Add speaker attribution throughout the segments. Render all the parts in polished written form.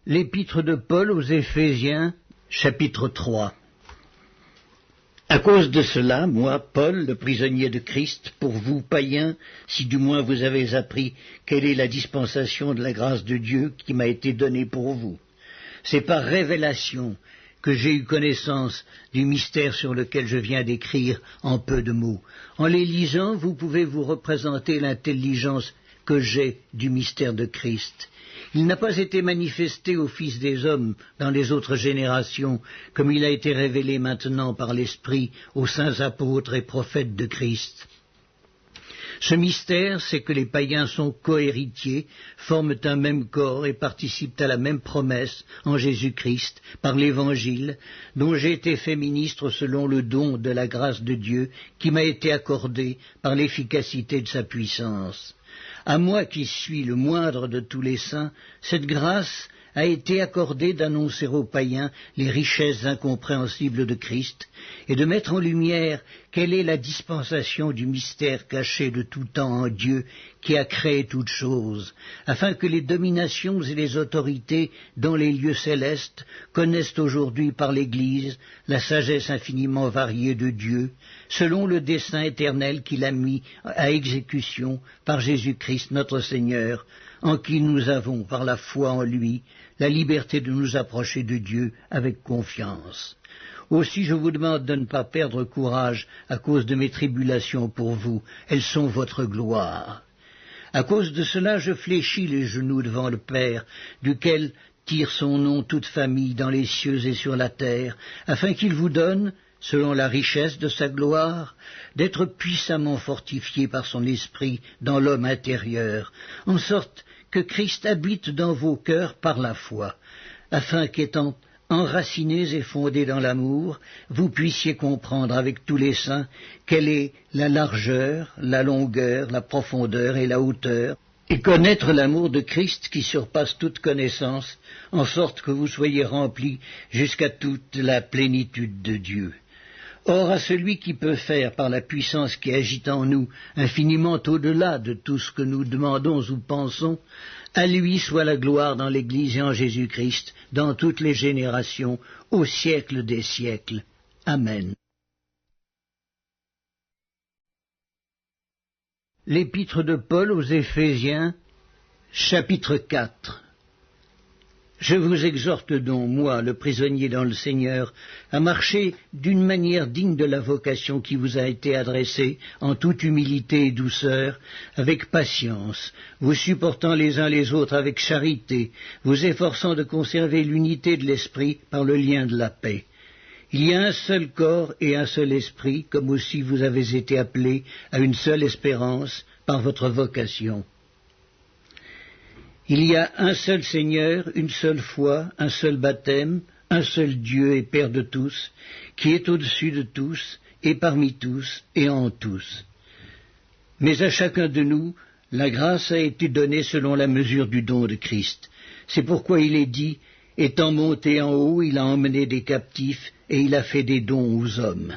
Speaker 1: L'épître de Paul aux Éphésiens, chapitre 3. À cause de cela, moi, Paul, le prisonnier de Christ, pour vous, païens, si du moins vous avez appris quelle est la dispensation de la grâce de Dieu qui m'a été donnée pour vous. C'est par révélation que j'ai eu connaissance du mystère sur lequel je viens d'écrire en peu de mots. En les lisant, vous pouvez vous représenter l'intelligence que j'ai du mystère de Christ. Il n'a pas été manifesté aux fils des hommes dans les autres générations, comme il a été révélé maintenant par l'Esprit aux saints apôtres et prophètes de Christ. Ce mystère, c'est que les païens sont cohéritiers, forment un même corps et participent à la même promesse en Jésus-Christ par l'Évangile, dont j'ai été fait ministre selon le don de la grâce de Dieu qui m'a été accordé par l'efficacité de sa puissance. À moi qui suis le moindre de tous les saints, cette grâce a été accordée d'annoncer aux païens les richesses incompréhensibles de Christ et de mettre en lumière quelle est la dispensation du mystère caché de tout temps en Dieu qui a créé toutes choses, afin que les dominations et les autorités dans les lieux célestes connaissent aujourd'hui par l'Église la sagesse infiniment variée de Dieu, selon le dessein éternel qu'il a mis à exécution par Jésus-Christ notre Seigneur, en qui nous avons, par la foi en lui, la liberté de nous approcher de Dieu avec confiance. Aussi je vous demande de ne pas perdre courage à cause de mes tribulations pour vous, elles sont votre gloire. À cause de cela je fléchis les genoux devant le Père, duquel tire son nom toute famille dans les cieux et sur la terre, afin qu'il vous donne, selon la richesse de sa gloire, d'être puissamment fortifié par son esprit dans l'homme intérieur, en sorte que Christ habite dans vos cœurs par la foi, afin qu'étant enracinés et fondés dans l'amour, vous puissiez comprendre avec tous les saints quelle est la largeur, la longueur, la profondeur et la hauteur, et connaître l'amour de Christ qui surpasse toute connaissance, en sorte que vous soyez remplis jusqu'à toute la plénitude de Dieu. Or, à celui qui peut faire, par la puissance qui agit en nous, infiniment au-delà de tout ce que nous demandons ou pensons, à lui soit la gloire dans l'Église et en Jésus-Christ, dans toutes les générations, au siècle des siècles. Amen. L'épître de Paul aux Éphésiens, chapitre 4. Je vous exhorte donc, moi, le prisonnier dans le Seigneur, à marcher d'une manière digne de la vocation qui vous a été adressée, en toute humilité et douceur, avec patience, vous supportant les uns les autres avec charité, vous efforçant de conserver l'unité de l'esprit par le lien de la paix. Il y a un seul corps et un seul esprit, comme aussi vous avez été appelés à une seule espérance par votre vocation. Il y a un seul Seigneur, une seule foi, un seul baptême, un seul Dieu et Père de tous, qui est au-dessus de tous, et parmi tous, et en tous. Mais à chacun de nous, la grâce a été donnée selon la mesure du don de Christ. C'est pourquoi il est dit, étant monté en haut, il a emmené des captifs, et il a fait des dons aux hommes.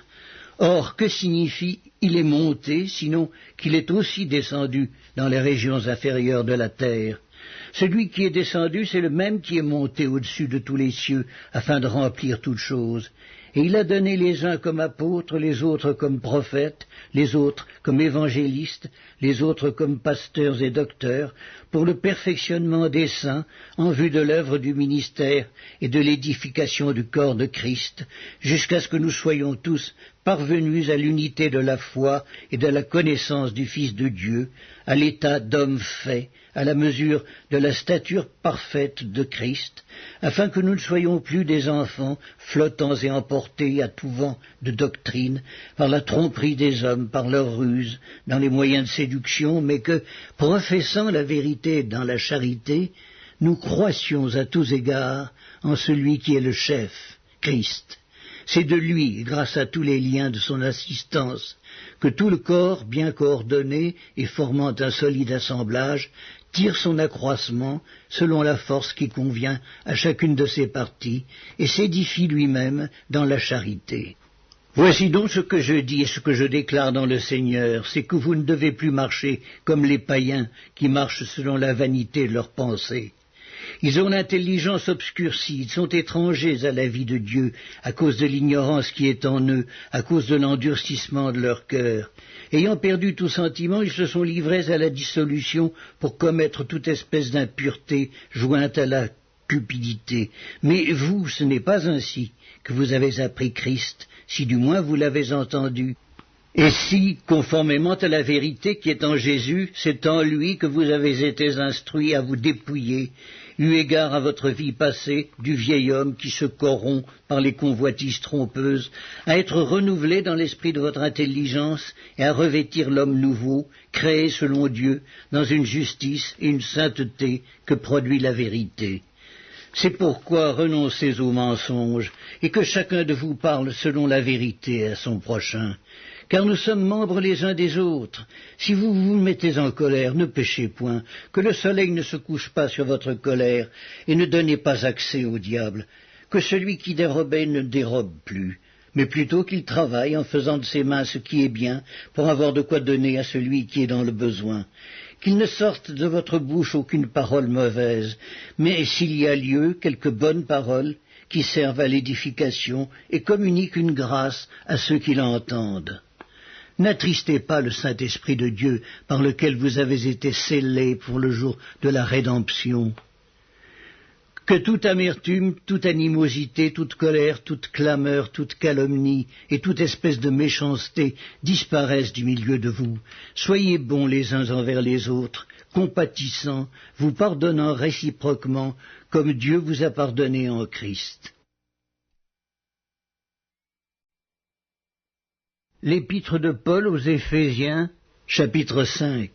Speaker 1: Or, que signifie « il est monté » sinon qu'il est aussi descendu dans les régions inférieures de la terre? Celui qui est descendu, c'est le même qui est monté au-dessus de tous les cieux, afin de remplir toutes choses. Et il a donné les uns comme apôtres, les autres comme prophètes, les autres comme évangélistes, les autres comme pasteurs et docteurs, pour le perfectionnement des saints, en vue de l'œuvre du ministère et de l'édification du corps de Christ, jusqu'à ce que nous soyons tous parvenus à l'unité de la foi et de la connaissance du Fils de Dieu, à l'état d'homme fait, à la mesure de la stature parfaite de Christ, afin que nous ne soyons plus des enfants flottants et emportés à tout vent de doctrine, par la tromperie des hommes, par leur ruse, dans les moyens de séduction, mais que, professant la vérité dans la charité, nous croissions à tous égards en celui qui est le chef, Christ. C'est de lui, grâce à tous les liens de son assistance, que tout le corps, bien coordonné et formant un solide assemblage, tire son accroissement selon la force qui convient à chacune de ses parties et s'édifie lui-même dans la charité. Voici donc ce que je dis et ce que je déclare dans le Seigneur, c'est que vous ne devez plus marcher comme les païens qui marchent selon la vanité de leurs pensées. Ils ont l'intelligence obscurcie, ils sont étrangers à la vie de Dieu, à cause de l'ignorance qui est en eux, à cause de l'endurcissement de leur cœur. Ayant perdu tout sentiment, ils se sont livrés à la dissolution pour commettre toute espèce d'impureté jointe à la cupidité. Mais vous, ce n'est pas ainsi que vous avez appris Christ, si du moins vous l'avez entendu. Et si, conformément à la vérité qui est en Jésus, c'est en lui que vous avez été instruits à vous dépouiller, eu égard à votre vie passée, du vieil homme qui se corrompt par les convoitises trompeuses, à être renouvelé dans l'esprit de votre intelligence et à revêtir l'homme nouveau, créé selon Dieu, dans une justice et une sainteté que produit la vérité. C'est pourquoi renoncez aux mensonges, et que chacun de vous parle selon la vérité à son prochain. Car nous sommes membres les uns des autres. Si vous vous mettez en colère, ne péchez point, que le soleil ne se couche pas sur votre colère, et ne donnez pas accès au diable, que celui qui dérobait ne dérobe plus, mais plutôt qu'il travaille en faisant de ses mains ce qui est bien, pour avoir de quoi donner à celui qui est dans le besoin. Qu'il ne sorte de votre bouche aucune parole mauvaise, mais s'il y a lieu, quelques bonnes paroles, qui servent à l'édification et communiquent une grâce à ceux qui l'entendent. N'attristez pas le Saint-Esprit de Dieu par lequel vous avez été scellés pour le jour de la rédemption. Que toute amertume, toute animosité, toute colère, toute clameur, toute calomnie et toute espèce de méchanceté disparaissent du milieu de vous. Soyez bons les uns envers les autres, compatissants, vous pardonnant réciproquement comme Dieu vous a pardonné en Christ. L'épître de Paul aux Éphésiens, chapitre 5.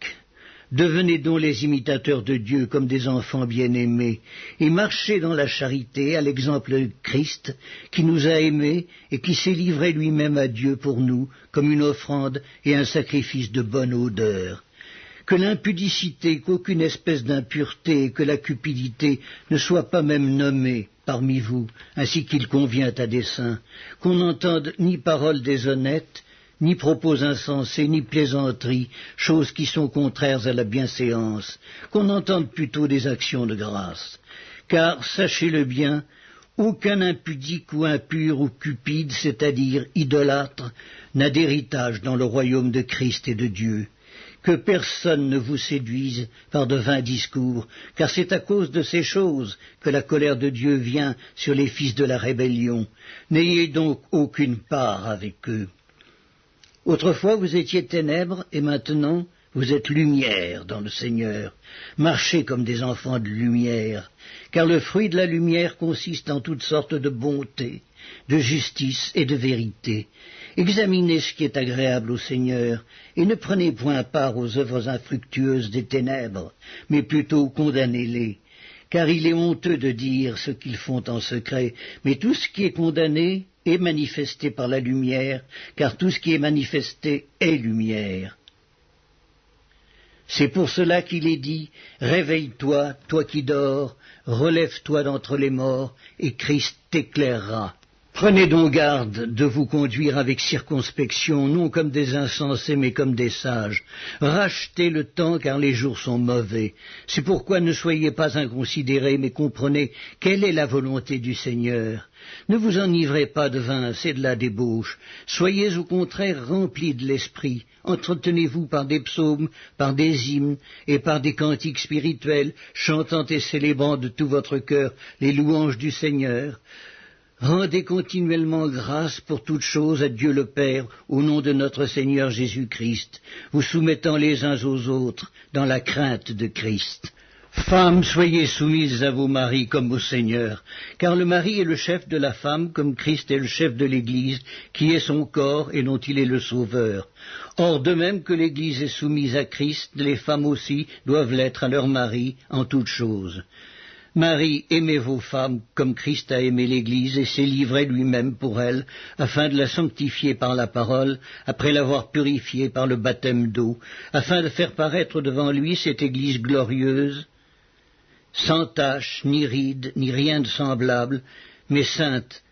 Speaker 1: Devenez donc les imitateurs de Dieu comme des enfants bien-aimés, et marchez dans la charité à l'exemple de Christ, qui nous a aimés et qui s'est livré lui-même à Dieu pour nous, comme une offrande et un sacrifice de bonne odeur. Que l'impudicité, qu'aucune espèce d'impureté et que la cupidité ne soient pas même nommées parmi vous, ainsi qu'il convient à des saints, qu'on n'entende ni paroles déshonnêtes, ni propos insensés, ni plaisanteries, choses qui sont contraires à la bienséance, qu'on entende plutôt des actions de grâce. Car, sachez-le bien, aucun impudique ou impur ou cupide, c'est-à-dire idolâtre, n'a d'héritage dans le royaume de Christ et de Dieu. Que personne ne vous séduise par de vains discours, car c'est à cause de ces choses que la colère de Dieu vient sur les fils de la rébellion. N'ayez donc aucune part avec eux. Autrefois vous étiez ténèbres, et maintenant vous êtes lumière dans le Seigneur. Marchez comme des enfants de lumière, car le fruit de la lumière consiste en toutes sortes de bonté, de justice et de vérité. Examinez ce qui est agréable au Seigneur, et ne prenez point part aux œuvres infructueuses des ténèbres, mais plutôt condamnez-les. Car il est honteux de dire ce qu'ils font en secret, mais tout ce qui est condamné est manifesté par la lumière, car tout ce qui est manifesté est lumière. C'est pour cela qu'il est dit, « Réveille-toi, toi qui dors, relève-toi d'entre les morts, et Christ t'éclairera. » Prenez donc garde de vous conduire avec circonspection, non comme des insensés, mais comme des sages. Rachetez le temps, car les jours sont mauvais. C'est pourquoi ne soyez pas inconsidérés, mais comprenez quelle est la volonté du Seigneur. Ne vous enivrez pas de vin, c'est de la débauche. Soyez au contraire remplis de l'esprit. Entretenez-vous par des psaumes, par des hymnes et par des cantiques spirituels, chantant et célébrant de tout votre cœur les louanges du Seigneur. Rendez continuellement grâce pour toutes choses à Dieu le Père, au nom de notre Seigneur Jésus-Christ, vous soumettant les uns aux autres dans la crainte de Christ. Femmes, soyez soumises à vos maris comme au Seigneur, car le mari est le chef de la femme, comme Christ est le chef de l'Église, qui est son corps et dont il est le sauveur. Or, de même que l'Église est soumise à Christ, les femmes aussi doivent l'être à leur mari en toutes choses. Marie, aimez vos femmes comme Christ a aimé l'Église et s'est livré lui-même pour elle, afin de la sanctifier par la parole, après l'avoir purifiée par le baptême d'eau, afin de faire paraître devant lui cette Église glorieuse, sans tache, ni ride, ni rien de semblable, mais sainte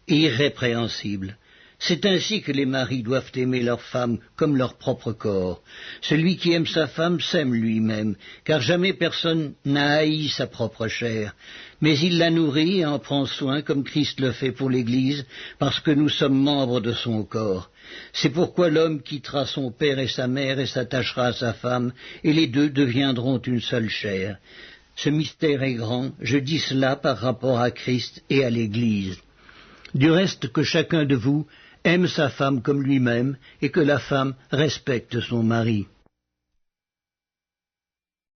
Speaker 1: et irrépréhensible. C'est ainsi que les maris doivent aimer leur femme comme leur propre corps. Celui qui aime sa femme s'aime lui-même, car jamais personne n'a haï sa propre chair. Mais il la nourrit et en prend soin, comme Christ le fait pour l'Église, parce que nous sommes membres de son corps. C'est pourquoi l'homme quittera son père et sa mère et s'attachera à sa femme, et les deux deviendront une seule chair. Ce mystère est grand, je dis cela par rapport à Christ et à l'Église. Du reste, que chacun de vous aime sa femme comme lui-même, et que la femme respecte son mari.